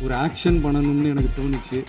ஒரு ஆக்ஷன் பண்ணணும்னு எனக்கு தோணுச்சு.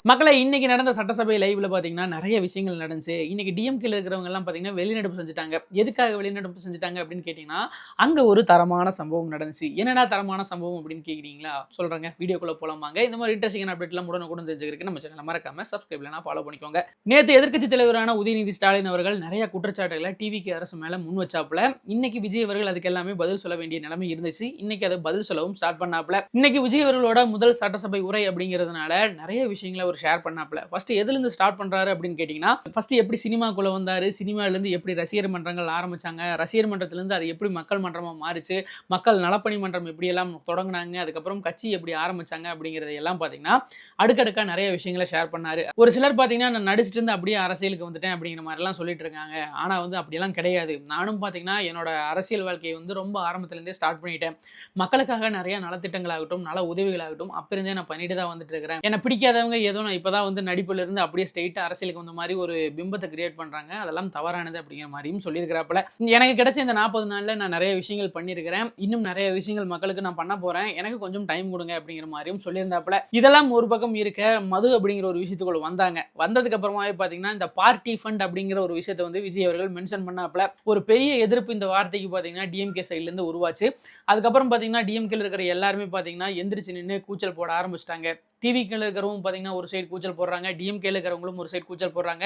மக்களை இன்னைக்கு நடந்த சட்டசபை லைவ்ல பாத்தீங்கன்னா நிறைய விஷயங்கள் நடந்துச்சு. இன்னைக்கு டிஎம்கேல இருக்கிறவங்க எல்லாம் பாத்தீங்கன்னா வெளிநடப்பு செஞ்சுட்டாங்க. எதுக்காக வெளிநடப்பு செஞ்சுட்டாங்க அப்படின்னு கேட்டீங்கன்னா, அங்க ஒரு தரமான சம்பவம் நடந்துச்சு. என்னடா தரமான சம்பவம் அப்படின்னு கேக்குறீங்களா? சொல்றேங்க. வீடியோக்குள்ள போலாம் வாங்க. இந்த மாதிரி இன்ட்ரெஸ்டிங்கான அப்டேட்லாம் உடனுக்குடன் தெரிஞ்சுக்கிறதுக்கு நம்ம சேனலை மறக்காம சப்ஸ்கிரைப் இல்லைனா ஃபாலோ பண்ணிக்கோங்க. நேத்து எதிர்க்கட்சி தலைவரான உதயநிதி ஸ்டாலின் அவர்கள் நிறைய குற்றச்சாட்டுகளை டிவிகே அரசு மேல முன் வச்சாப்புல. இன்னைக்கு விஜய் அவர்கள் அதுக்கு எல்லாமே பதில் சொல்ல வேண்டிய நிலைமை இருந்துச்சு. இன்னைக்கு அதை பதில் சொல்லவும் ஸ்டார்ட் பண்ணாப்புல. இன்னைக்கு விஜய் அவர்களோட முதல் சட்டசபை உரை அப்படிங்கிறதுனால நிறைய விஷயங்களை அவர் ஷேர் பண்ணாப்ல. ஃபர்ஸ்ட் எதுல இருந்து ஸ்டார்ட் பண்றாரு அப்படின்னு கேட்டீங்கன்னா, ஃபர்ஸ்ட் எப்படி சினிமாக்குள்ள வந்தாரு, சினிமால இருந்து எப்படி ரசிகர் மன்றங்கள் ஆரம்பிச்சாங்க, ரசிகர் மன்றத்துல இருந்து அது எப்படி மக்கள் மன்றமா மாறிச்சு, மக்கள் நலப்பணி மன்றம் எப்படி எல்லாம் தொடங்குனாங்க, அதுக்கப்புறம் கட்சி எப்படி ஆரம்பிச்சாங்க அப்படிங்கறது எல்லாம் பாத்தீங்கன்னா அடுக்கடுக்கா நிறைய விஷயங்களை ஷேர் பண்ணாரு. ஒரு சிலர் பாத்தீங்கன்னா நான் நடிச்சிட்டு இருந்து அப்படியே அரசியலுக்கு வந்துட்டேன் அப்படிங்கிற மாதிரி எல்லாம் சொல்லிட்டு இருக்காங்க. ஆனா வந்து அப்படியெல்லாம் கிடையாது. நானும் பாத்தீங்கன்னா என்னோட அரசியல் வாழ்க்கையை வந்து ரொம்ப ஆரம்பத்துல இருந்தே ஸ்டார்ட் பண்ணிட்டேன். மக்களுக்காக நிறைய நலத்திட்டங்களாகட்டும் நல உதவிகளாகட்டும் அப்ப இருந்தே நான் பண்ணிட்டு தான் வந்துட்டு இருக்கிறேன். என்ன பிடிக்காதவங்க ஏதோ நான் இப்பதான் வந்து நடிப்புல இருந்து அப்படியே ஸ்ட்ரெயிட்டா அரசியலுக்கு வந்த மாதிரி ஒரு பிம்பத்தை கிரியேட் பண்றாங்க. அதெல்லாம் தவறானது அப்படிங்கிற மாதிரியும் சொல்லியிருக்கிறாப்புல. எனக்கு கிடைச்ச இந்த 40 நாள்ல நான் நிறைய விஷயங்கள் பண்ணியிருக்கிறேன். இன்னும் நிறைய விஷயங்கள் மக்களுக்கு நான் பண்ண போறேன். எனக்கு கொஞ்சம் டைம் கொடுங்க அப்படிங்கிற மாதிரியும் சொல்லியிருந்தாப்புல. இதெல்லாம் ஒரு பக்கம் இருக்க மது அப்படிங்கிற ஒரு விஷயத்துக்குள்ள வந்தாங்க. வந்ததுக்கு அப்புறமாவே பாத்தீங்கன்னா இந்த பார்ட்டி ஃபண்ட் அப்படிங்கிற ஒரு விஷயத்தை வந்து விஜய் அவர்கள் மென்ஷன் பண்ணாப்புல. ஒரு பெரிய எதிர்ப்பு இந்த வார்த்தைக்கு பாத்தீங்கன்னா டிஎம்கே சைட்ல இருந்து உருவாச்சு. அதுக்கப்புறம் பாத்தீங்கன்னா டிஎம்கேல இருக்கிற எல்லாருமே பாத்தீங்கன்னா எந்திரிச்சு நின்று கூச்சல் போட ஆரம்பிச்சிட்டாங்க. டிவிக்கேல இருக்கிறவங்க பாத்தீங்கன்னா ஒரு சைடு கூச்சல் போடுறாங்க, டிஎம்கேல இருக்கிறவங்களும் ஒரு சைடு கூச்சல் போடுறாங்க.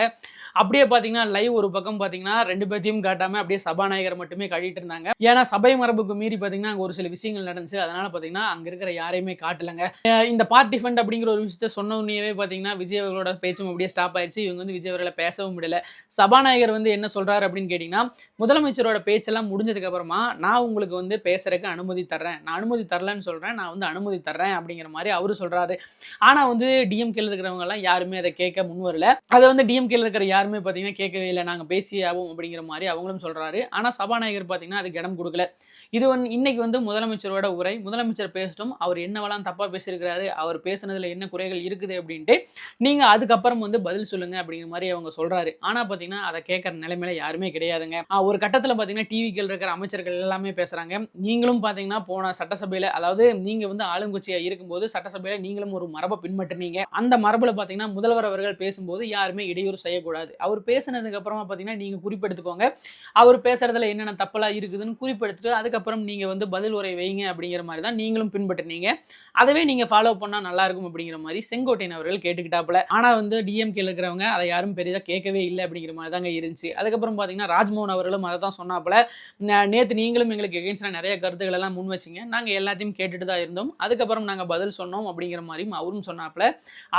அப்படியே பாத்தீங்கன்னா லைவ் ஒரு பக்கம் பாத்தீங்கன்னா ரெண்டு பேத்தையும் காட்டாம அப்படியே சபாநாயகர் மட்டுமே காட்டிட்டு இருந்தாங்க. ஏன்னா சபை மரபுக்கு மீறி பாத்தீங்கன்னா அங்க ஒரு சில விஷயங்கள் நடந்துச்சு. அதனால பாத்தீங்கன்னா அங்க இருக்கிற யாரையுமே காட்டலங்க. இந்த பார்ட்டி ஃபண்ட் அப்படிங்கிற ஒரு விஷயத்த சொன்ன உடனே பாத்தீங்கன்னா விஜய் அவர்களோட பேச்சும் அப்படியே ஸ்டாப் ஆயிடுச்சு. இவங்க வந்து விஜய் அவர்களை பேசவும் முடியல. சபாநாயகர் வந்து என்ன சொல்றாரு அப்படின்னு கேட்டீங்கன்னா, முதலமைச்சரோட பேச்செல்லாம் முடிஞ்சதுக்கு அப்புறமா நான் உங்களுக்கு வந்து பேசுறதுக்கு அனுமதி தர்றேன், நான் அனுமதி தரலன்னு சொல்றேன், நான் வந்து அனுமதி தர்றேன் அப்படிங்கிற மாதிரி அவரு சொல்றாரு. ஆனா வந்து டிஎம்கேல இருக்கிறவங்க எல்லாம் யாருமே அதை கேட்க முன் வரல. அதை வந்து டிஎம்கேல இருக்கிற யாருமே பாத்தீங்கன்னா கேட்கவே இல்லை, நாங்க பேசியே ஆவோம் அப்படிங்கிற மாதிரி அவங்களும் சொல்றாரு. ஆனா சபாநாயகர் பாத்தீங்கன்னா அதுக்கு இடம் கொடுக்கல. இது இன்னைக்கு வந்து முதலமைச்சரோட உரை, முதலமைச்சர் பேசட்டும், அவர் என்னவெல்லாம் தப்பா பேசியிருக்கிறாரு, அவர் பேசுனதுல என்ன குறைகள் இருக்குது அப்படின்ட்டு நீங்க அதுக்கப்புறம் வந்து பதில் சொல்லுங்க அப்படிங்கிற மாதிரி அவங்க சொல்றாரு. ஆனா பாத்தீங்கன்னா அதை கேட்கற நிலைமையில யாருமே கிடையாதுங்க. ஒரு கட்டத்துல பாத்தீங்கன்னா டிவிகள் இருக்கிற அமைச்சர்கள் எல்லாமே பேசுறாங்க. நீங்களும் பாத்தீங்கன்னா போன சட்டசபையில, அதாவது நீங்க வந்து ஆளுங்கட்சியா இருக்கும்போது சட்டசபையில நீங்களும் ஒரு மரபை பின்பற்றினீங்க. அந்த மரபுல பாத்தீங்கன்னா முதல்வர் அவர்கள் பேசும்போது யாருமே இடையூறு செய்யக்கூடாது. அவர் பேசினதுக்கு அப்புறமா பாத்தீங்கன்னா நீங்க குறிப்பெடுத்துக்கோங்க. அவர் பேசுறதுல என்னென்ன தப்பெல்லாம் இருக்குதுன்னு குறிப்பெடுத்துட்டு அதுக்கப்புறம் நீங்க வந்து பதில் உரை வைங்க அப்படிங்கிற மாதிரி தான் நீங்களும் பின்பற்றினீங்க. அதவே நீங்க ஃபாலோ பண்ணா நல்லா இருக்கும் அப்படிங்கிற மாதிரி செங்கோட்டையன் அவர்கள் கேட்டுக்கிட்டாப்புல. ஆனா வந்து டிஎம்கே இருக்கிறவங்க அதை யாரும் பெரிதா கேட்கவே இல்லை அப்படிங்கிற மாதிரி தாங்க இருந்துச்சு. அதுக்கப்புறம் பாத்தீங்கன்னா ராஜ்மோகன் அவர்களும் அதை தான் சொன்னாப்புல. நேத்து நீங்களும் எங்களுக்கு எகென்ஸ்டா நிறைய கருத்துக்கள் எல்லாம் முன் வச்சீங்க, நாங்க எல்லாத்தையும் கேட்டுட்டு தான் இருந்தோம், அதுக்கப்புறம் நாங்க பதில் சொன்னோம் அப்படிங்கிற மாதிரியும் அவரும் சொன்னாப்புல.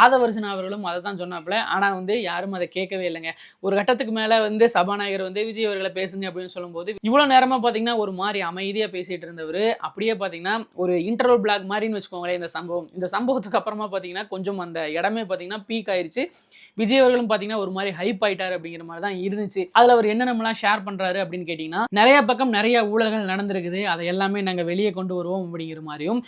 ஆதவர்ஜுனா அவர்களும் அதை தான் சொன்னாப்புல. ஆனா வந்து யாரும் அதை கேட்கவே இல்லைங்க. ஒரு கட்டத்துக்கு மேல வந்து சபாநாயகர் வந்து விஜய் அவர்களை பேசுங்க அப்படின்னு சொல்லும்போது இவ்வளவு நேரமா பாத்தீங்கன்னா ஒரு மாதிரி அமைதியா பேசிட்டு இருந்தவர் அப்படியே பாத்தீங்கன்னா ஒரு இன்டர்வல் பிளாக் மாதிரின்னு வச்சுக்கோங்களேன். இந்த சம்பவத்துக்கு அப்புறமா பாத்தீங்கன்னா கொஞ்சம் அந்த இடமே பாத்தீங்கன்னா பீக் ஆயிருச்சு. விஜய் அவர்களும் பாத்தீங்கன்னா ஒரு மாதிரி ஹைப் ஆயிட்டாரு அப்படிங்கிற மாதிரி தான் இருந்துச்சு. அதுல அவர் என்னென்னலாம் ஷேர் பண்றாரு அப்படின்னு கேட்டீங்கன்னா, நிறைய பக்கம் நிறைய ஊழல்கள் நடந்திருக்குது, அதை எல்லாமே நாங்க வெளியே கொண்டு வருவோம் அப்படிங்கிற மாதிரியும்,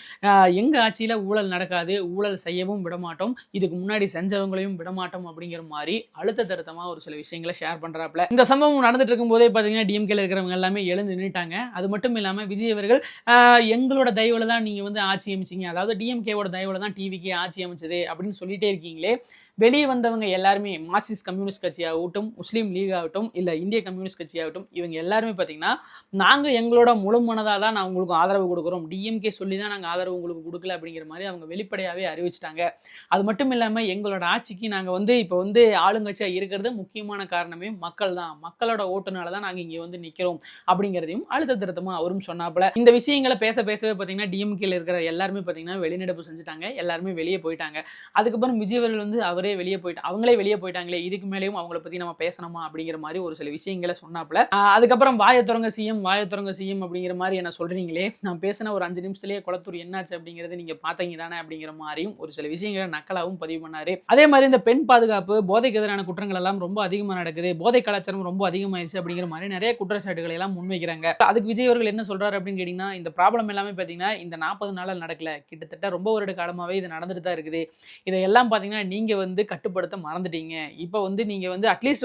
எங்க ஆட்சியில ஊழல் நடக்காது, ஊழல் செய்யவும் விடமாட்டோம், இதுக்கு முன்னாடி செஞ்சவங்களையும் விடமாட்டோம் அப்படிங்கிற மாதிரி அழுத்த திருத்தமா ஒரு சில விஷயங்களை ஷேர் பண்றாப்ல. இந்த சம்பவம் நடந்துட்டு இருக்கும் போதே பாத்தீங்கன்னா டிஎம்கேல இருக்கிறவங்க எல்லாமே எழுந்து நின்னுட்டாங்க. அது மட்டும் இல்லாம விஜய் அவர்கள் எங்களோட தயவுல தான் நீங்க வந்து ஆட்சி அமைச்சீங்க, அதாவது டிஎம்கேவோட தயவுல தான் டிவிக்கே ஆட்சி அமைச்சது அப்படின்னு சொல்லிட்டே இருக்கீங்களே, வெளியே வந்தவங்க எல்லாருமே மார்க்சிஸ்ட் கம்யூனிஸ்ட் கட்சி ஆகட்டும், முஸ்லீம் லீக் ஆகட்டும், இல்ல இந்திய கம்யூனிஸ்ட் கட்சி ஆகட்டும், இவங்க எல்லாருமே பாத்தீங்கன்னா நாங்க எங்களோட முழு மனதா தான் நான் உங்களுக்கு ஆதரவு கொடுக்குறோம், டிஎம்கே சொல்லி தான் நாங்க ஆதரவு உங்களுக்கு கொடுக்கல அப்படிங்கிற மாதிரி அவங்க வெளிப்படையாவே அறிவிச்சிட்டாங்க. அது மட்டும் இல்லாம எங்களோட ஆட்சிக்கு நாங்க வந்து இப்போ வந்து ஆளுங்கட்சியா இருக்கிறது முக்கியமான காரணமே மக்கள் தான், மக்களோட ஓட்டுனால தான் நாங்க இங்க வந்து நிக்கிறோம் அப்படிங்கிறதையும் அழுத்த திருத்தமா அவரும் சொன்னாப்புல. இந்த விஷயங்களை பேசவே பாத்தீங்கன்னா டிஎம்கேல இருக்கிற எல்லாருமே பாத்தீங்கன்னா வெளிநடப்பு செஞ்சுட்டாங்க, எல்லாருமே வெளியே போயிட்டாங்க. அதுக்கப்புறம் விஜய் அவர்கள் வந்து அவங்களே வெளியே போயிட்டாங்களே, இதுக்கு மேலேயும் அவங்கள பத்தி நம்ம பேசணுமா அப்படிங்கிற மாதிரி ஒரு சில விஷயங்களை சொன்னாப்புல. அதுக்கப்புறம் வாயத்துறங்க சிஎம் அப்படிங்கிற மாதிரி என்ன சொல்றீங்களே, நான் பேசின ஒரு 5 நிமிஷத்துலயே குளத்தூர் என்னாச்சு அப்படிங்கறது நீங்க பாத்தீங்க தானே அப்படிங்கிற மாதிரியும் ஒரு சில விஷயங்களை நக்கலாகவும் பதிவு பண்ணாரு. அதே மாதிரி இந்த பெண் பாதுகாப்பு, போதைக்கு எதிரான குற்றங்கள் எல்லாம் ரொம்ப அதிகமாக நடக்குது, போதை கலாச்சாரம் ரொம்ப அதிகமாயிருச்சு அப்படிங்கிற மாதிரி நிறைய குற்றச்சாட்டுகளை எல்லாம் முன்வைக்கிறாங்க. அதுக்கு விஜய் அவர்கள் என்ன சொல்றாரு அப்படின்னு கேட்டீங்கன்னா, இந்த ப்ராப்ளம் எல்லாமே பார்த்தீங்கன்னா இந்த 40 நாளில் நடக்கல, கிட்டத்தட்ட ரொம்ப வருட காலமாகவே இது நடந்துட்டு தான் இருக்குது. இதையெல்லாம் பார்த்தீங்கன்னா நீங்க கட்டுப்படுத்த மறந்துட்டீங்க. இப்போ நீங்க அட்லீஸ்ட்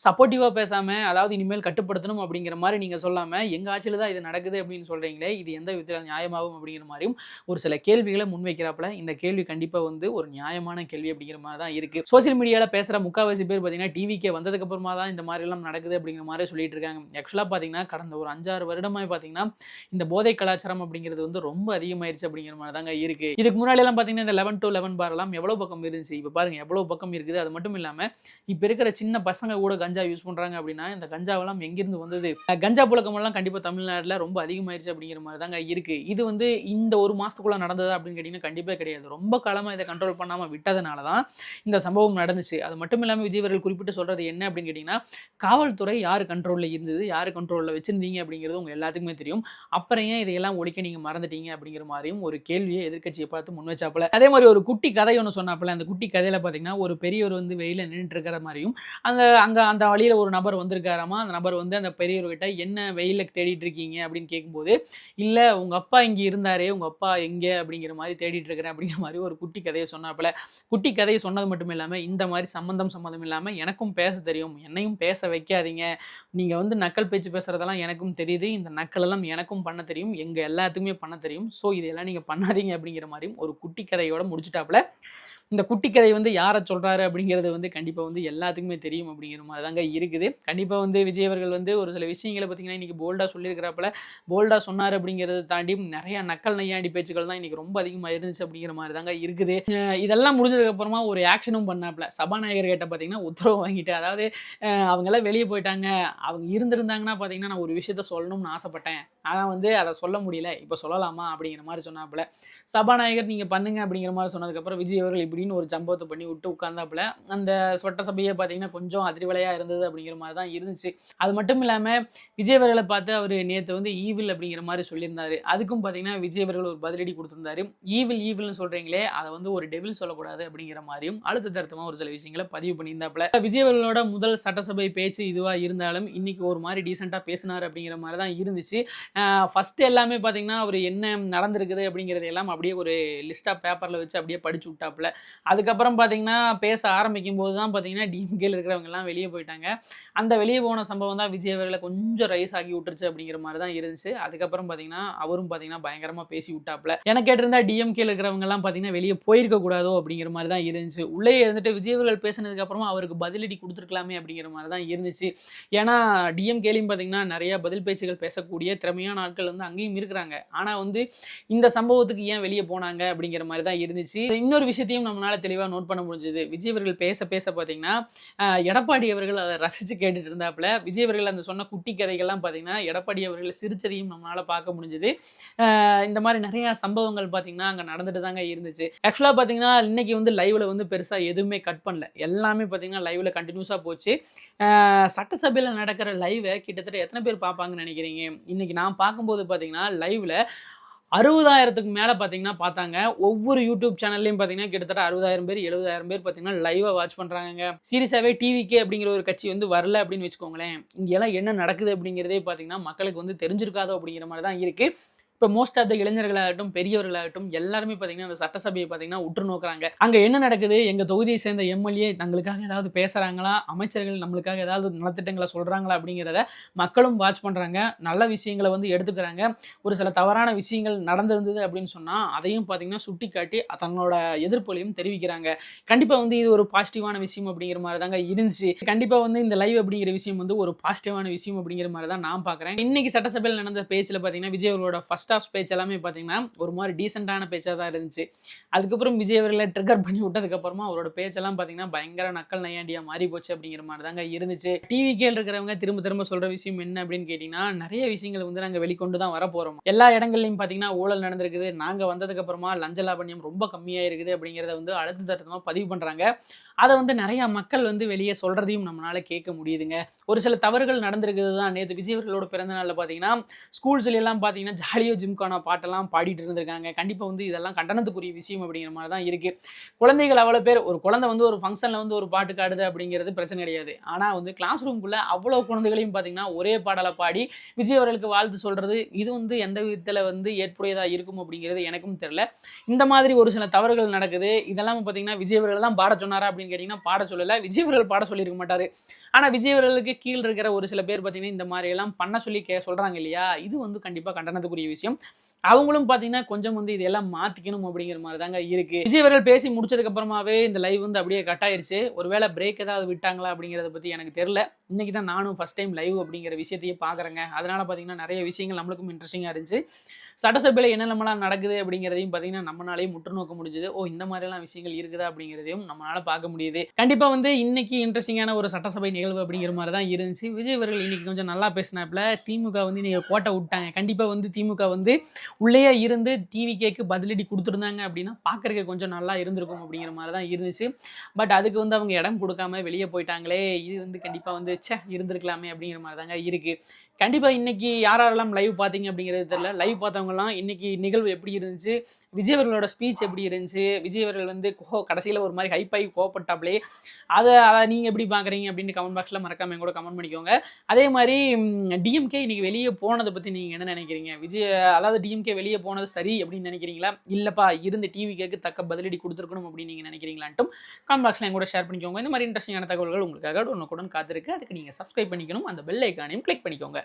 சப்போர்ட்டிவா பேசாம, அதாவது இனிமேல் கட்டுப்படுத்தணும் அப்படிங்கிற மாதிரி நீங்க சொல்லாம, எங்க ஆட்சியில தான் இது நடக்குது அப்படின்னு சொல்றீங்களே, இது எந்த விதத்துல நியாயமாகும் அப்படிங்கிற மாதிரியும் ஒரு சில கேள்விகளை முன்வைக்கிறாப்புல. இந்த கேள்வி கண்டிப்பா ஒரு நியாயமான கேள்வி அப்படிங்கிற மாதிரி தான் இருக்கு. சோசியல் மீடியால பேசுற முக்காவாசி பேர் பார்த்தீங்கன்னா டிவிக்கே வந்ததுக்கு அப்புறமா தான் இந்த மாதிரி எல்லாம் நடக்குது அப்படிங்கிற மாதிரி சொல்லிட்டு இருக்காங்க. ஆக்சுவலா பார்த்தீங்கன்னா கடந்த ஒரு 5-6 வருடமாய் பார்த்தீங்கன்னா இந்த போதை கலாச்சாரம் அப்படிங்கிறது ரொம்ப அதிகமாயிருச்சு அப்படிங்கிற மாதிரி தாங்க இருக்கு. இதுக்கு முன்னாடி எல்லாம் பார்த்தீங்கன்னா இந்த 11 to 11 பார் எல்லாம் எவ்வளவு பக்கம் இருந்துச்சு, இப்போ பாருங்க எவ்வளவு பக்கம் இருக்குது. அது மட்டும் இல்லாம இப்போ இருக்கிற சின்ன பசங்க கூட கஞ்சா யூஸ் பண்றாங்க அப்படின்னா இந்த கஞ்சாவெல்லாம் எங்கிருந்து வந்தது? கஞ்சா புழக்கம் எல்லாம் கண்டிப்பா தமிழ்நாட்டில் ரொம்ப அதிகமாயிருச்சு அப்படிங்கிற மாதிரி தாங்க இருக்கு. இது இந்த ஒரு மாசத்துக்குள்ள நடந்ததா அப்படின்னு கேட்டீங்கன்னா கண்டிப்பா கிடையாது. ரொம்ப காலமா இதை கண்ட்ரோல் பண்ணாம விட்டதுனால தான் இந்த சம்பவம் நடந்துச்சு. அது மட்டும் இல்லாமல் விஜய் அவர்கள் குறிப்பிட்டு சொல்றது என்ன அப்படின்னு கேட்டீங்கன்னா, காவல்துறை யார் கண்ட்ரோல்ல இருந்தது, யார் கண்ட்ரோல்ல வச்சிருந்தீங்க அப்படிங்கிறது உங்க எல்லாத்துக்குமே தெரியும். அப்புறம் ஏன் இதையெல்லாம் ஒழிக்க நீங்க மறந்துட்டீங்க அப்படிங்கிற மாதிரியும் ஒரு கேள்வியை எதிர்க்கட்சியை பார்த்து முன் வச்சாப்புல. அதே மாதிரி ஒரு குட்டி கதை ஒன்று சொன்னாப்புல. அந்த குட்டி கதையில பாத்தீங்கன்னா ஒரு பெரியவர் வெளியில நின்றுட்டு இருக்கிற மாதிரியும் அந்த வழியில ஒரு நபர் வந்திருக்காராமா. அந்த நபர் அந்த பெரியவர்கிட்ட என்ன வெயில தேடிட்டு இருக்கீங்க அப்படின்னு கேட்கும்போது, இல்ல உங்க அப்பா இங்க இருந்தாரே, உங்க அப்பா எங்க அப்படிங்கிற மாதிரி தேடிட்டு இருக்கிறேன் அப்படிங்கிற மாதிரி ஒரு குட்டி கதையை சொன்னாப்புல. குட்டி கதையை சொன்னது மட்டும் இல்லாம இந்த மாதிரி சம்பந்தம் இல்லாம எனக்கும் பேச தெரியும், என்னையும் பேச வைக்காதீங்க, நீங்க நக்கல் பேச்சு பேசுறதெல்லாம் எனக்கும் தெரியுது, இந்த நக்கல் எல்லாம் எனக்கும் பண்ண தெரியும், எங்க எல்லாத்துக்குமே பண்ண தெரியும், ஸோ இதெல்லாம் நீங்க பண்ணாதீங்க அப்படிங்கிற மாதிரியும் ஒரு குட்டி கதையோட முடிச்சுட்டாப்புல. இந்த குட்டி கதை யாரை சொல்றாரு அப்படிங்கிறது கண்டிப்பா எல்லாத்துக்குமே தெரியும் அப்படிங்கிற மாதிரி தாங்க இருக்குது. கண்டிப்பா விஜய் அவர்கள் ஒரு சில விஷயங்களை பார்த்தீங்கன்னா இன்னைக்கு போல்டா சொல்லியிருக்கிறாப்புல. போல்டா சொன்னார் அப்படிங்கிறத தாண்டி நிறைய நக்கல் நையாண்டி பேச்சுக்கள் தான் இன்னைக்கு ரொம்ப அதிகமாக இருந்துச்சு அப்படிங்கிற மாதிரி தாங்க இருக்குது. இதெல்லாம் முடிஞ்சதுக்கு அப்புறமா ஒரு ஆக்ஷனும் பண்ணாப்புல. சபாநாயகர் கிட்ட பார்த்தீங்கன்னா உத்தரவு வாங்கிட்டு, அதாவது அவங்கெல்லாம் வெளியே போயிட்டாங்க, அவங்க இருந்திருந்தாங்கன்னா பார்த்தீங்கன்னா நான் ஒரு விஷயத்த சொல்லணும்னு ஆசைப்பட்டேன், ஆனால் அதை சொல்ல முடியல, இப்போ சொல்லலாமா அப்படிங்கிற மாதிரி சொன்னாப்புல. சபாநாயகர் நீங்க பண்ணுங்க அப்படிங்கிற மாதிரி சொன்னதுக்கப்புறம் விஜய் அவர்கள் இப்படின்னு ஒரு சம்பவத்தை பண்ணி விட்டு உட்கார்ந்தாப்புல. அந்த சட்டசபையை பார்த்தீங்கன்னா கொஞ்சம் அதிர்வலையா இருந்தது அப்படிங்கிற மாதிரி தான் இருந்துச்சு. அது மட்டும் இல்லாம விஜய் அவர்களை பார்த்து அவர் நேற்று ஈவில் அப்படிங்கிற மாதிரி சொல்லியிருந்தாரு. அதுக்கும் பார்த்தீங்கன்னா விஜய் அவர்கள் ஒரு பதிலடி கொடுத்திருந்தாரு. ஈவில்னு சொல்றீங்களே, அதை ஒரு டெவில் சொல்லக்கூடாது அப்படிங்கிற மாதிரியும் அழுத்த திருத்தமா ஒரு சில விஷயங்களை பதிவு பண்ணியிருந்தாப்புல. விஜய் அவர்களோட முதல் சட்டசபை பேச்சு இதுவா இருந்தாலும் இன்னைக்கு ஒரு மாதிரி டீசெண்டா பேசினார் அப்படிங்கிற மாதிரி தான் இருந்துச்சு. ஃபர்ஸ்ட் எல்லாமே பார்த்தீங்கன்னா அவர் என்ன நடந்திருக்குது அப்படிங்கிறது எல்லாம் அப்படியே ஒரு லிஸ்டா பேப்பர்ல வச்சு அப்படியே படிச்சு விட்டாப்புல. அதுக்கப்புறம் பார்த்தீங்கன்னா பேச ஆரம்பிக்கும் போது தான் பார்த்தீங்கன்னா டிஎம்கேல இருக்கிறவங்க எல்லாம் வெளியே போயிட்டாங்க. அந்த வெளியே போன சம்பவம் தான் விஜய் அவர்களை கொஞ்சம் ரைஸ் ஆகி விட்டுருச்சு அப்படிங்கிற மாதிரி தான் இருந்துச்சு. அதுக்கப்புறம் பார்த்தீங்கன்னா அவரும் பார்த்தீங்கன்னா பயங்கரமா பேசி விட்டாப்புல. எனக்கு கேட்டிருந்தா டிஎம்கேல இருக்கிறவங்க எல்லாம் பார்த்தீங்கன்னா வெளியே போயிருக்க கூடாதோ அப்படிங்கிற மாதிரி தான் இருந்துச்சு. உள்ளே இருந்துட்டு விஜய் அவர்கள் பேசினதுக்கு அப்புறமா அவருக்கு பதிலடி கொடுத்துருக்கலாமே அப்படிங்கிற மாதிரி தான் இருந்துச்சு. ஏன்னா டிஎம்கேலையும் பார்த்தீங்கன்னா நிறைய பதில் பேச்சுகள் பேசக்கூடிய திறமையான ஆட்கள் அங்கேயும் இருக்கிறாங்க. ஆனா இந்த சம்பவத்துக்கு ஏன் வெளியே போனாங்க அப்படிங்கிற மாதிரி தான் இருந்துச்சு. இன்னொரு விஷயத்தையும் நம்மளால தெளிவாக நோட் பண்ண முடிஞ்சது. விஜய் அவர்கள் பேச பார்த்தீங்கன்னா எடப்பாடி அவர்கள் அதை ரசிச்சு கேட்டுட்டு இருந்தாப்புல. விஜய் அவர்கள் அந்த சொன்ன குட்டி கதைகள்லாம் பார்த்தீங்கன்னா எடப்பாடி அவர்கள் சிரிச்சதையும் நம்மளால பார்க்க முடிஞ்சது. இந்த மாதிரி நிறைய சம்பவங்கள் பார்த்தீங்கன்னா அங்கே நடந்துட்டு தாங்க இருந்துச்சு. ஆக்சுவலாக பார்த்தீங்கன்னா இன்னைக்கு லைவ்ல பெருசா எதுவுமே கட் பண்ணல, எல்லாமே பார்த்தீங்கன்னா லைவ்ல கண்டினியூஸா போச்சு. சட்டசபையில் நடக்கிற லைவை கிட்டத்தட்ட எத்தனை பேர் பார்ப்பாங்கன்னு நினைக்கிறீங்க? இன்னைக்கு நான் பார்க்கும்போது பார்த்தீங்கன்னா லைவ்ல 60,000க்கு மேலே பார்த்தீங்கன்னா பார்த்தாங்க. ஒவ்வொரு யூடியூப் சேனல்லையும் பார்த்தீங்கன்னா கிட்டத்தட்ட 60,000 பேர் 70,000 பேர் பார்த்தீங்கன்னா லைவாக வாட்ச் பண்ணுறாங்க. சீரியஸாகவே டிவிக்கே அப்படிங்கிற ஒரு கட்சி வரல அப்படின்னு வச்சுக்கோங்களேன், இங்கெல்லாம் என்ன நடக்குது அப்படிங்கிறதே பார்த்தீங்கன்னா மக்களுக்கு தெரிஞ்சிருக்காதோ அப்படிங்கிற மாதிரி தான் இருக்குது. இப்போ மோஸ்ட் ஆஃப் த இளைஞர்களாகட்டும் பெரியவர்களாகட்டும் எல்லாருமே பார்த்தீங்கன்னா அந்த சட்டசபையை பார்த்தீங்கன்னா உற்று நோக்குறாங்க. அங்கே என்ன நடக்குது, எங்கள் தொகுதியை சேர்ந்த எம்எல்ஏ தங்களுக்காக ஏதாவது பேசுகிறாங்களா, அமைச்சர்கள் நம்மளுக்காக ஏதாவது நலத்திட்டங்களை சொல்கிறாங்களா அப்படிங்கிறத மக்களும் வாட்ச் பண்ணுறாங்க. நல்ல விஷயங்களை எடுத்துக்கிறாங்க. ஒரு சில தவறான விஷயங்கள் நடந்திருந்தது அப்படின்னு சொன்னால் அதையும் பார்த்தீங்கன்னா சுட்டி காட்டி தன்னோட எதிர்ப்புகளையும் தெரிவிக்கிறாங்க. கண்டிப்பாக இது ஒரு பாசிட்டிவான விஷயம் அப்படிங்கிற மாதிரி தாங்க இருந்துச்சு. கண்டிப்பாக இந்த லைவ் அப்படிங்கிற விஷயம் ஒரு பாசிட்டிவான விஷயம் அப்படிங்கிற மாதிரி தான் நான் பார்க்குறேன். இன்னைக்கு சட்டசபையில் நடந்த பேச்சில் பார்த்தீங்கன்னா விஜய் அவர்களோட ஃபர்ஸ்ட் ஆஃப் பேச்சு எல்லாமே பார்த்தீங்கன்னா ஒரு மாதிரி டீசெண்டான பேச்சாக தான் இருந்துச்சு. அதுக்கப்புறம் விஜய் அவர்களை ட்ரிகர் பண்ணி விட்டதுக்கப்புறமா அவரோட பேச்செல்லாம் பார்த்தீங்கன்னா பயங்கர நக்கல் நையாண்டியாக மாறி போச்சு அப்படிங்கிற மாதிரி தாங்க இருந்துச்சு. டிவிக்கேல இருக்கிறவங்க திரும்ப திரும்ப சொல்கிற விஷயம் என்ன அப்படின்னு கேட்டிங்கன்னா, நிறைய விஷயங்கள் நாங்கள் வெளிக்கொண்டு தான் வர போகிறோம். எல்லா இடங்கள்லையும் பார்த்தீங்கன்னா ஊழல் நடந்திருக்குது, நாங்கள் வந்ததுக்கப்புறமா லஞ்ச லாபண்யம் ரொம்ப கம்மியாக இருக்குது அப்படிங்கிறத அழுத்த தட்டமாக பதிவு பண்ணுறாங்க. அதை நிறைய மக்கள் வெளியே சொல்கிறதையும் நம்மளால கேட்க முடியுதுங்க. ஒரு சில தவறுகள் நடந்திருக்குது தான். நேற்று விஜய் அவர்களோட பிறந்த நாளில் பார்த்தீங்கன்னா ஸ்கூல்ஸ்ல எல்லாம் பார்த்தீங்கன்னா ஜாலியாக ஆடியோ ஜிம்கான பாட்டெல்லாம் பாடிட்டு இருந்திருக்காங்க. கண்டிப்பாக வந்து இதெல்லாம் கண்டனத்துக்குரிய விஷயம் அப்படிங்கிற மாதிரி தான் இருக்குது. குழந்தைகள் அவ்வளோ பேர், ஒரு குழந்தை வந்து ஒரு ஃபங்க்ஷனில் வந்து ஒரு பாட்டு காடுது அப்படிங்கிறது பிரச்சனை கிடையாது. ஆனால் வந்து கிளாஸ் ரூம்குள்ளே அவ்வளோ குழந்தைகளையும் பார்த்தீங்கன்னா ஒரே பாடலை பாடி விஜய் அவர்களுக்கு வாழ்த்து சொல்கிறது, இது வந்து எந்த விதத்தில் வந்து ஏற்புடையதாக இருக்கும் அப்படிங்கிறது எனக்கும் தெரியல. இந்த மாதிரி ஒரு சில தவறுகள் நடக்குது. இதெல்லாம் பார்த்தீங்கன்னா விஜய் அவர்கள் தான் பாட சொன்னாரா அப்படின்னு கேட்டிங்கன்னா பாட சொல்லலை. விஜய் அவர்கள் பாட சொல்லியிருக்க மாட்டார். ஆனால் விஜய் அவர்களுக்கு கீழ் இருக்கிற ஒரு சில பேர் பார்த்தீங்கன்னா இந்த மாதிரி எல்லாம் பண்ண சொல்லி சொல்கிறாங்க இல்லையா, இது வந்து கண்டிப்பாக கண்டனத்துக்குரிய விஷயம். அவங்களும் பார்த்தீங்கன்னா கொஞ்சம் வந்து இதெல்லாம் மாற்றிக்கணும் அப்படிங்கிற மாதிரி தாங்க இருக்குது. விஜய் அவர்கள் பேசி முடிச்சதுக்கு அப்புறமாவே இந்த லைவ் வந்து அப்படியே கட் ஆயிருச்சு. ஒருவேளை பிரேக் ஏதாவது விட்டாங்களா அப்படிங்கிறத பற்றி எனக்கு தெரியல. இன்றைக்கி தான் நானும் ஃபஸ்ட் டைம் லைவ் அப்படிங்கிற விஷயத்தையே பார்க்குறேங்க. அதனால் பார்த்தீங்கன்னா நிறைய விஷயங்கள் நம்மளுக்கும் இன்ட்ரெஸ்டிங்காக இருந்துச்சு. சட்டசபையில் என்னென்னலாம் நடக்குது அப்படிங்கிறதையும் பார்த்தீங்கன்னா நம்மளாலேயே முற்று நோக்க முடிஞ்சுது. இந்த மாதிரிலாம் விஷயங்கள் இருக்குதா அப்படிங்கிறதையும் நம்மளால் பார்க்க முடியுது. கண்டிப்பாக வந்து இன்னைக்கு இன்ட்ரெஸ்டிங்கான ஒரு சட்டசபை நிகழ்வு அப்படிங்கிற மாதிரி தான் இருந்துச்சு. விஜய் அவர்கள் இன்னைக்கு கொஞ்சம் நல்லா பேசினாப்புல. திமுக வந்து இன்னைக்கு கோட்டை விட்டாங்க. கண்டிப்பாக வந்து திமுக வந்து உள்ளேயே இருந்து டிவிகேக்கு பதிலடி கொடுத்துருந்தாங்க அப்படின்னா பார்க்குறதுக்கு கொஞ்சம் நல்லா இருந்திருக்கும் அப்படிங்கிற மாதிரி தான் இருந்துச்சு. பட் அதுக்கு வந்து அவங்க இடம் கொடுக்காம வெளியே போயிட்டாங்களே, இது வந்து கண்டிப்பாக வந்து இருந்திருக்கலாமே அப்படிங்கிற மாதிரி தாங்க இருக்குது. கண்டிப்பாக இன்னைக்கு யாரெல்லாம் லைவ் பார்த்தீங்க அப்படிங்கிறது தெரியல. லைவ் பார்த்தவங்கலாம் இன்னைக்கு நிகழ்வு எப்படி இருந்துச்சு, விஜய் அவர்களோட ஸ்பீச் எப்படி இருந்துச்சு, விஜய் அவர்கள் வந்து கடைசியில் ஒரு மாதிரி ஹைப் ஆகி கோவப்பட்டாப்லே, அதை நீங்கள் எப்படி பார்க்குறீங்க அப்படின்னு கமெண்ட் பாக்ஸில் மறக்காம கூட கமெண்ட் பண்ணிக்கோங்க. அதே மாதிரி டிஎம்கே இன்னைக்கு வெளியே போனதை பற்றி நீங்கள் என்ன நினைக்கிறீங்க? விஜய் அதாவது டிஎம்கே வெளியே போனது சரி அப்படின்னு நினைக்கிறீங்களா, இல்லைப்பா இருந்து டிவிகேக்கு தக்க பதிலடி கொடுத்துருக்கணும் அப்படின்னு நீங்கள் நினைக்கிறீங்களான்ட்டும் கமெண்ட் பாக்ஸில் என் கூட ஷேர் பண்ணிக்கோங்க. இந்த மாதிரி இன்ட்ரெஸ்டிங்கான தகவல்கள் உங்களுக்காக உடனுக்குடன் காத்திருக்கு. அதுக்கு நீங்கள் சப்ஸ்கிரைப் பண்ணிக்கணும், அந்த பெல் ஐக்கானையும் கிளிக் பண்ணிக்கோங்க.